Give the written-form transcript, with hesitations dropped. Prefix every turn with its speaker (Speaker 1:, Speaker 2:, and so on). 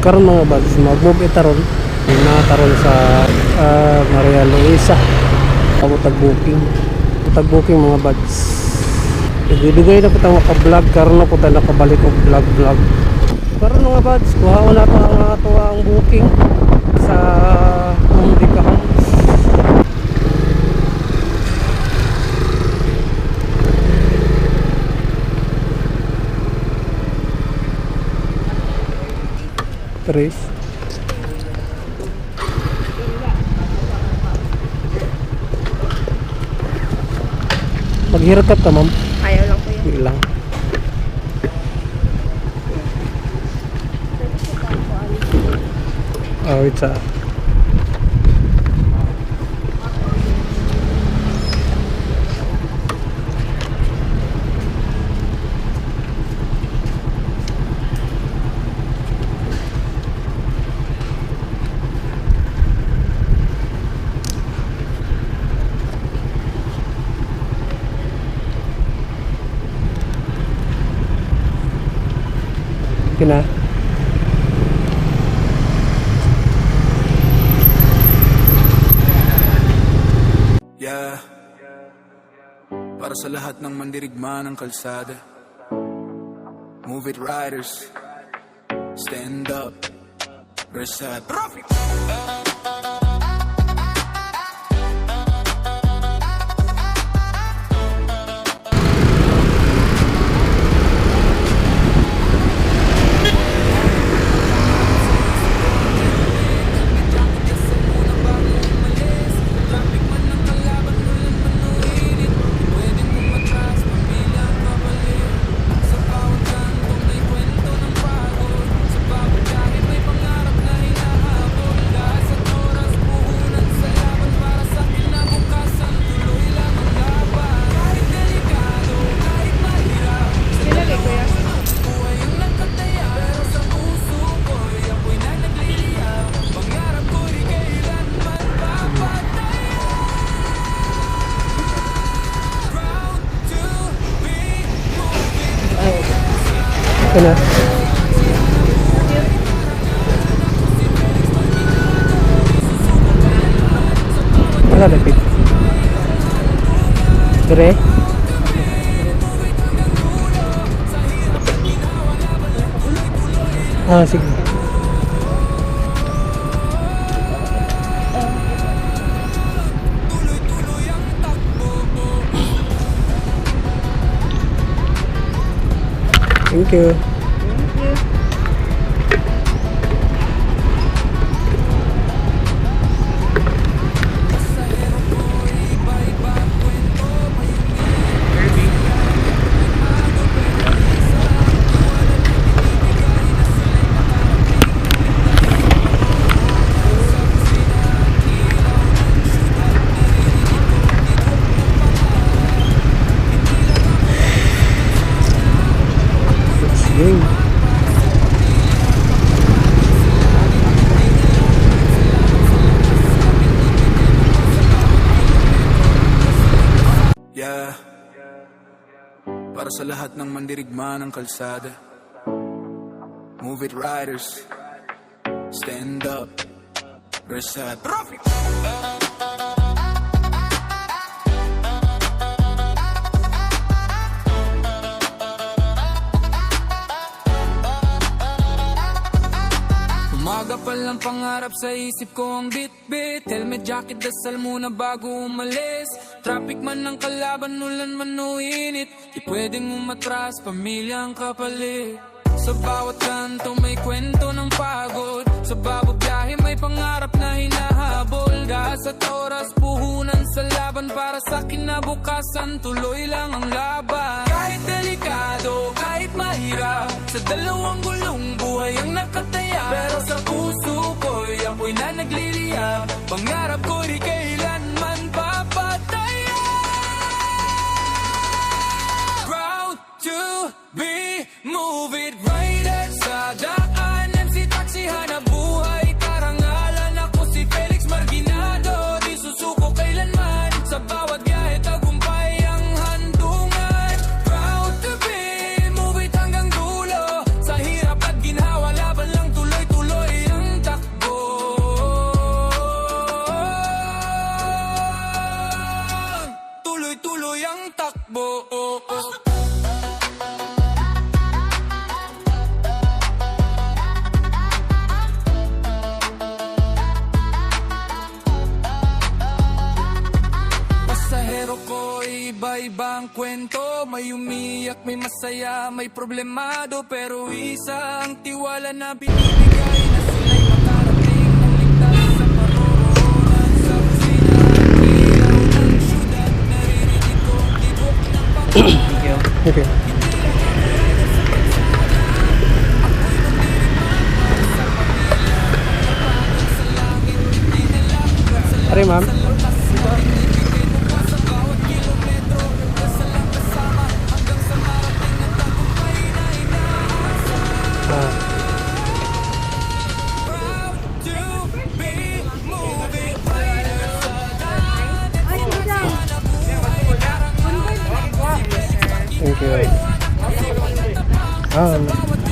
Speaker 1: Karon mga bads, mag-move itaron. Nataron sa Maria Luisa. Ako tag-booking. Tag-booking mga bads. Dugay na po tayo maka-vlog. Karon na po tayo nakabalik o vlog. Karon mga bads, kuha na pa ang atuwa ang booking sa Humdica Homes. Tres. Maghirap ka ma'am?
Speaker 2: Ayaw lang po yan.
Speaker 1: Hindi lang. Oh, it's a kina.
Speaker 3: Yeah. Para sa lahat ng mandirigma ng kalsada, move it riders, stand up, Rashad.
Speaker 2: Nilagay ko yan.
Speaker 1: Kina. Wala dapit. Dire. Sige. Thank you. Yay.
Speaker 3: Yeah. Para sa lahat ng mandirigma ng kalsada, move it riders, stand up, Rashad. Umaga pa lang pangarap sa isip ko ang bit-bit. Helmet, jacket, dasal muna bago umalis. Traffic man ng kalaban, ulan man o init, di pwedeng umatras, pamilya ang kapalit. Sa bawat kanto may kwento ng pagod, sa bawat biyahe may pangarap na hinahabol. Gas at oras, puhunan sa laban, para sa kinabukasan tuloy lang ang laban. Kahit delikado, kahit mahirap, sa dalawang gulong buhay ang nakataya. Pero sa puso ko'y apoy na nagliliyab, pangarap ko di kailanman papataya. Proud to be, move it right at sa daan. MC Taxi, hanap buhay, karangalan. Ako si Felix Marginado, di susuko kailanman. Sa bawat biyahe tagumpay ang handungan. Proud to be, move it hanggang dulo. Sa hirap at ginhawa, laban lang tuloy. ibang kwento. May umiyak, may masaya, may problemado, pero isang tiwala na binibigay na sila'y makarating ng ligtas sa paroroonan. Sa kusina at ilaw ng syudad, naririnig ko ang tibok ng pangalan.
Speaker 1: Okay. Pare ma'am. Thank you.